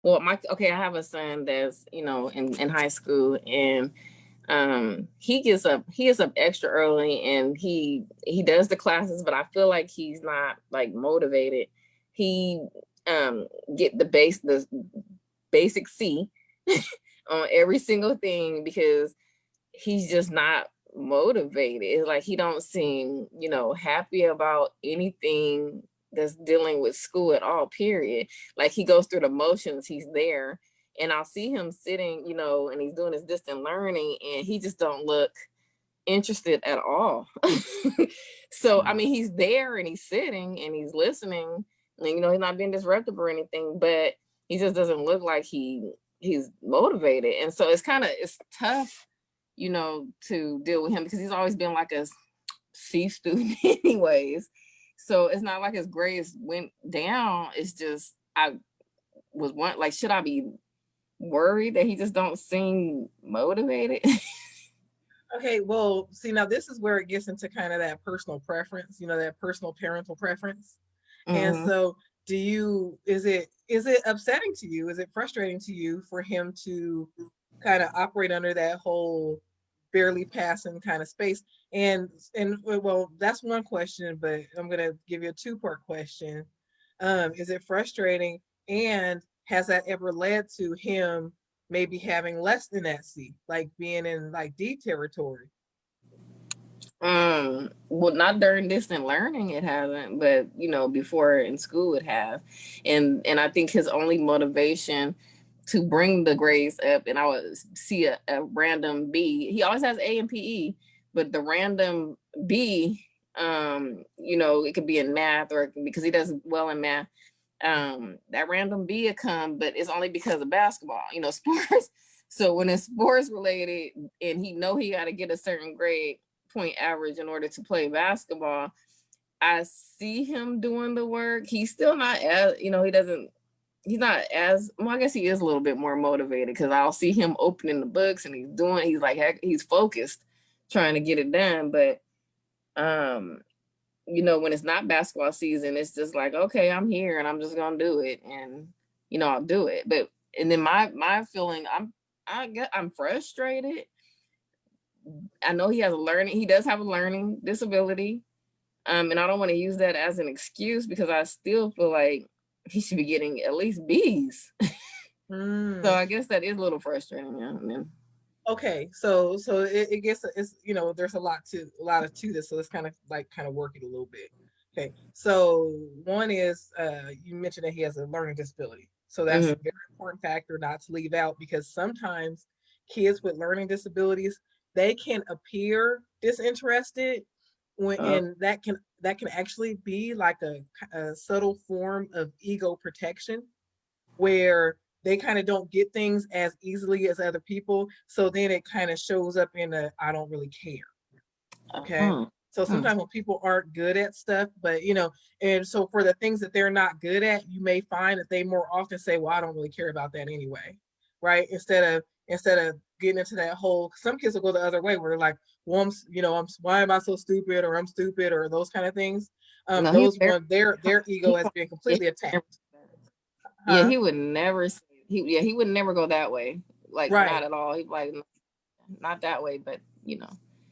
Well, I have a son that's, in high school, and he gets up extra early, and he does the classes, but I feel like he's not like motivated. He get the basic C on every single thing because he's just not motivated. It's like he don't seem, happy about anything that's dealing with school at all, period. Like he goes through the motions, he's there, and I'll see him sitting, and he's doing his distant learning, and he just don't look interested at all. So I mean, he's there and he's sitting and he's listening, and he's not being disruptive or anything, but he just doesn't look like he's motivated. And so it's tough, to deal with him because he's always been like a C student anyways. So it's not like his grades went down. It's just I was like, should I be worried that he just don't seem motivated? Okay, well, see, now this is where it gets into kind of that personal preference, that personal parental preference. And Mm-hmm. so is it upsetting to you? Is it frustrating to you for him to kind of operate under that whole barely passing kind of space? And well, that's one question, but I'm gonna give you a two-part question. Is it frustrating, and has that ever led to him maybe having less than that C, like being in like D territory? Well, not during distant learning, it hasn't, but before in school it has. And I think his only motivation to bring the grades up, and I would see a random B. He always has A and PE, but the random B, it could be in math, or because he does well in math. That random B would come, but it's only because of basketball, sports. So when it's sports related and he got to get a certain grade point average in order to play basketball, I see him doing the work. He's still not as, he's not as, well, I guess he is a little bit more motivated because I'll see him opening the books and he's like, heck, he's focused trying to get it done. But, when it's not basketball season, it's just like, okay, I'm here and I'm just going to do it. And, I'll do it. But, and then my feeling, I'm frustrated. I know he does have a learning disability. And I don't want to use that as an excuse because I still feel like he should be getting at least B's. So Mm. I guess that is a little frustrating. Yeah. Okay, so it gets, it's, there's a lot to this, so let's kind of work it a little bit. Okay, so one is, you mentioned that he has a learning disability, so that's a Mm-hmm. very important factor not to leave out, because sometimes kids with learning disabilities, they can appear disinterested and that can actually be like a subtle form of ego protection, where they kind of don't get things as easily as other people. So then it kind of shows up in a I don't really care. Okay. Uh-huh. So Huh. sometimes when people aren't good at stuff, but and so for the things that they're not good at, you may find that they more often say, well, I don't really care about that anyway. Right. Instead of getting into that whole, some kids will go the other way where they're like, well, why am I so stupid, or I'm stupid, or those kind of things. No, he's Those very one, their ego he has won't- been yeah, completely attacked. yeah, Huh? he would never he would never go that way. Like not Right. at all. He'd like not that way, but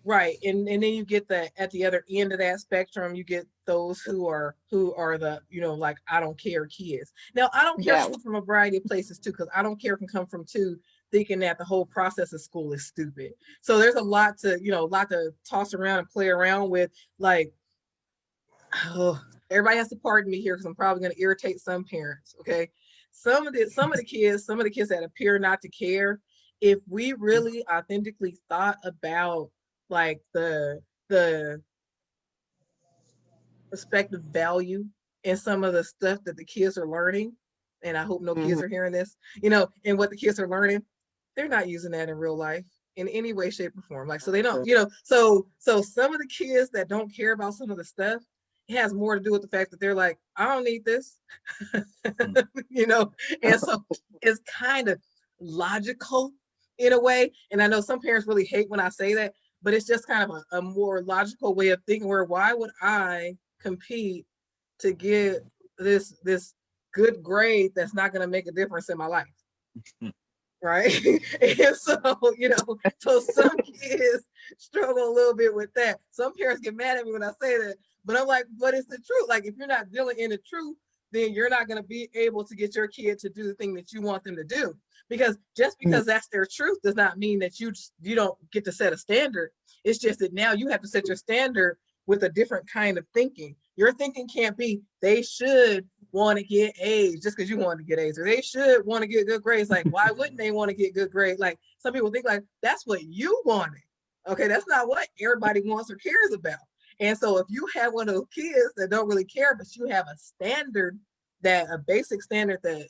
Right. And then you get the, at the other end of that spectrum, you get those who are the, like, I don't care kids. Now, I don't care that come from a variety of places too, because I don't care can come from too thinking that the whole process of school is stupid. So there's a lot to toss around and play around with. Like, oh, everybody has to pardon me here because I'm probably gonna irritate some parents. Okay. Some of the kids that appear not to care, if we really authentically thought about like the respective value in some of the stuff that the kids are learning, and I hope no mm-hmm. kids are hearing this, and what the kids are learning, they're not using that in real life in any way, shape, or form. Like, so they don't, so some of the kids that don't care about some of the stuff, it has more to do with the fact that they're like, I don't need this. you know, and so it's kind of logical in a way. And I know some parents really hate when I say that, but it's just kind of a more logical way of thinking, where why would I compete to get this good grade that's not going to make a difference in my life. Right. And so, so some kids struggle a little bit with that. Some parents get mad at me when I say that, but I'm like, but it's the truth. Like, if you're not dealing in the truth, then you're not going to be able to get your kid to do the thing that you want them to do. Because just because that's their truth does not mean that you don't get to set a standard. It's just that now you have to set your standard with a different kind of thinking. Your thinking can't be they should want to get A's just because you want to get A's, or they should want to get good grades. Like, why wouldn't they want to get good grades? Like, some people think like that's what you wanted. Okay, that's not what everybody wants or cares about. And so if you have one of those kids that don't really care, but you have a standard, that a basic standard that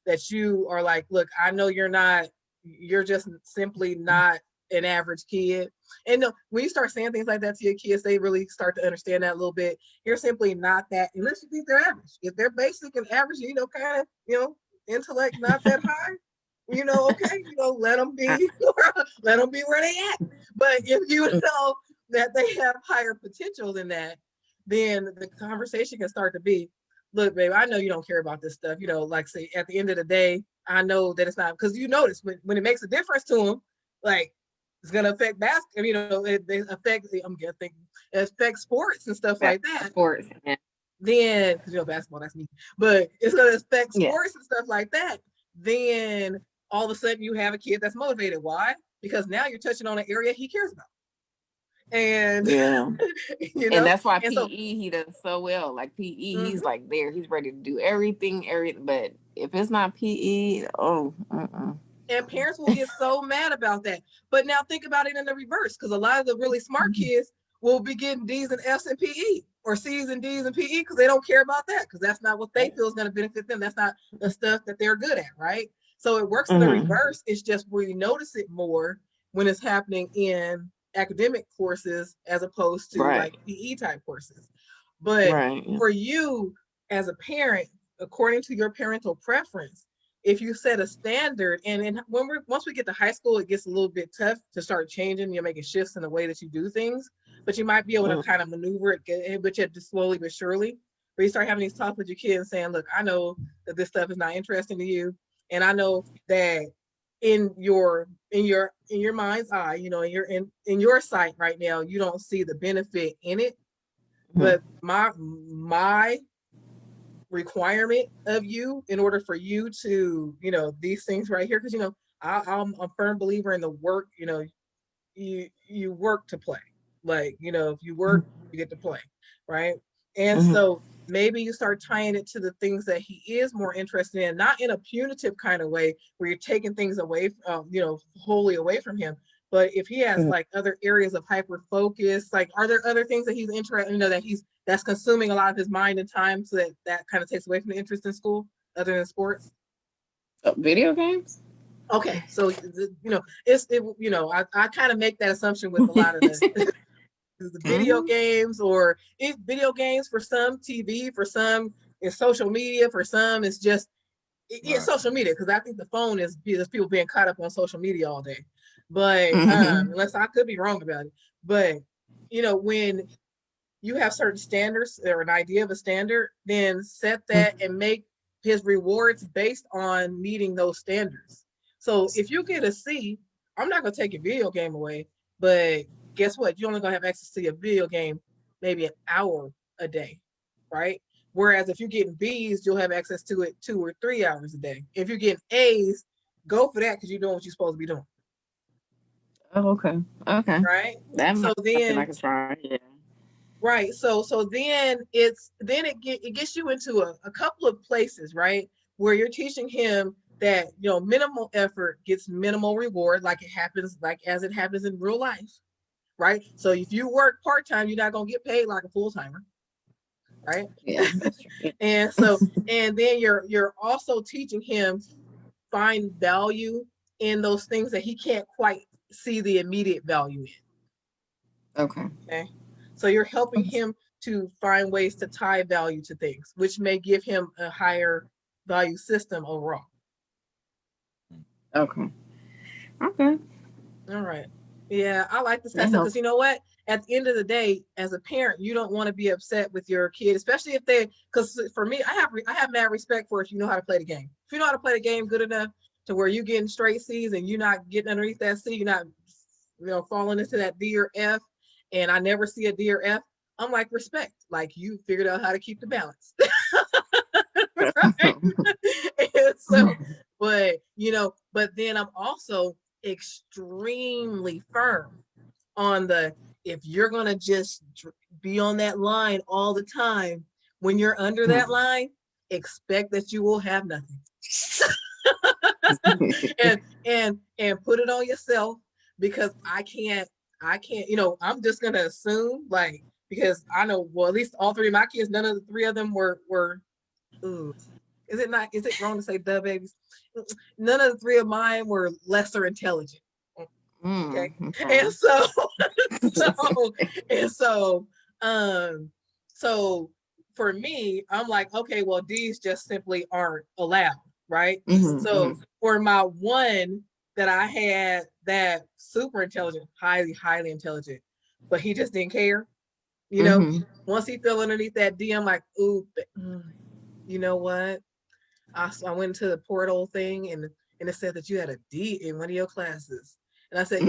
that you are like, look, I know you're just simply not an average kid. And when you start saying things like that to your kids, they really start to understand that a little bit. You're simply not that, unless you think they're average. If they're basic and average, kind of, intellect not that high, okay, let them be, let them be where they at. But if you know that they have higher potential than that, then the conversation can start to be, look, babe, I know you don't care about this stuff. Like, say, at the end of the day, I know that it's not, because you notice when it makes a difference to them, like, it's going to affect basketball, it affects, I'm guessing, it affects sports and stuff like that. Sports, yeah. Then, because basketball, that's me, but it's going to affect sports and stuff like that. Then all of a sudden you have a kid that's motivated. Why? Because now you're touching on an area he cares about. And and that's why PE he does so well. Like PE, he's like there, he's ready to do everything. But if it's not PE, and parents will get so mad about that. But now think about it in the reverse, because a lot of the really smart kids will be getting D's and F's in PE, or C's and D's in PE, because they don't care about that, because that's not what they feel is going to benefit them. That's not the stuff that they're good at, right? So it works in the reverse. It's just we notice it more when it's happening in academic courses as opposed to like PE type courses. But for you as a parent, according to your parental preference, if you set a standard, and once we get to high school, it gets a little bit tough to start changing. You're making shifts in the way that you do things, but you might be able to kind of maneuver it, but yet just slowly but surely. Where you start having these talks with your kids and saying, look, I know that this stuff is not interesting to you, and I know that in your mind's eye, in your sight right now, you don't see the benefit in it. But my requirement of you, in order for you to, these things right here, because I'm a firm believer in the work. You work to play. Like, if you work, you get to play, right? And so maybe you start tying it to the things that he is more interested in, not in a punitive kind of way where you're taking things away, wholly away from him. But if he has like other areas of hyper focus, like, are there other things that he's interested, that's consuming a lot of his mind and time, so that kind of takes away from the interest in school, other than sports? Video games. Okay, so I kind of make that assumption with a lot of the video games, or video games for some, TV for some, it's social media for some, it's just social media, because I think the phone is people being caught up on social media all day. But unless I could be wrong about it, but when you have certain standards or an idea of a standard, then set that and make his rewards based on meeting those standards. So if you get a C, I'm not going to take your video game away, but guess what? You're only going to have access to your video game maybe an hour a day, right? Whereas if you're getting B's, you'll have access to it 2 or 3 hours a day. If you're getting A's, go for that, because you're doing what you're supposed to be doing. Oh, okay. Right. That so then I can try. Yeah. Right. So then it gets you into a couple of places, right, where you're teaching him that minimal effort gets minimal reward, like it happens in real life, right? So if you work part-time, you're not gonna get paid like a full-timer, right? Yeah, that's true. And so and then you're also teaching him find value in those things that he can't quite see the immediate value in. Okay. So you're helping him to find ways to tie value to things, which may give him a higher value system overall. Okay. All right. Yeah, I like this kind of stuff, because you know what? at the end of the day, as a parent, you don't want to be upset with your kid, especially if they, because for me, I have mad respect for if you know how to play the game. If you know how to play the game good enough to where you're getting straight C's and you're not getting underneath that C, you're not, falling into that D or F, and I never see a D or F, I'm like, respect. Like, you figured out how to keep the balance. Right? And so, but then I'm also extremely firm on the, if you're gonna just be on that line all the time, when you're under that line, expect that you will have nothing. and put it on yourself, because I can't, I'm just gonna assume, like, because I know, well, at least all three of my kids, none of the three of them were ooh, is it wrong to say the babies? None of the three of mine were lesser intelligent. Okay. And so for me, I'm like, okay, well, these just simply aren't allowed, right? So for my one that I had, that super intelligent, highly intelligent, but he just didn't care, once he fell underneath that D, I'm like, ooh, you know what? I went into the portal thing, and it said that you had a D in one of your classes. And I said,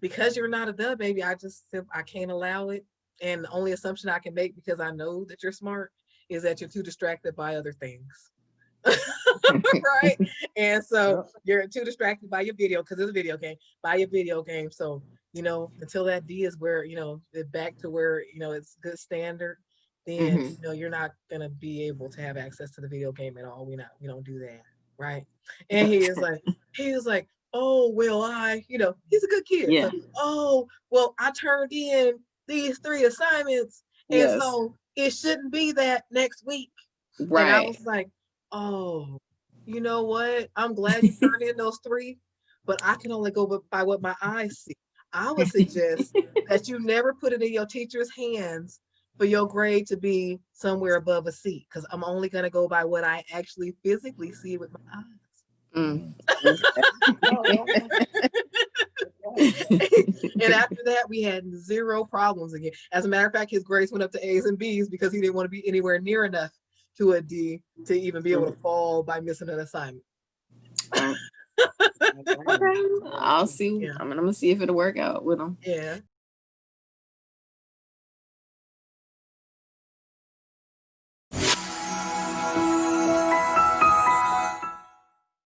because you're not a dub baby, I can't allow it. And the only assumption I can make, because I know that you're smart, is that you're too distracted by other things. Right? And so you're too distracted by your video, because it's a video game, by your video game. So, until that D is where, it's back to where, it's good standard, then, you're not going to be able to have access to the video game at all. We don't do that. Right. And he was like, oh, well, he's a good kid. Yeah. So, oh, well, I turned in these 3 assignments. And so it shouldn't be that next week. Right. And I was like, oh, you know what? I'm glad you turned in those 3, but I can only go by what my eyes see. I would suggest that you never put it in your teacher's hands for your grade to be somewhere above a C, because I'm only going to go by what I actually physically see with my eyes. And after that, we had 0 problems again. As a matter of fact, his grades went up to A's and B's, because he didn't want to be anywhere near enough to a D to even be able to fall by missing an assignment. Okay. I'll see. Yeah. I'm gonna see if it'll work out with him. Yeah.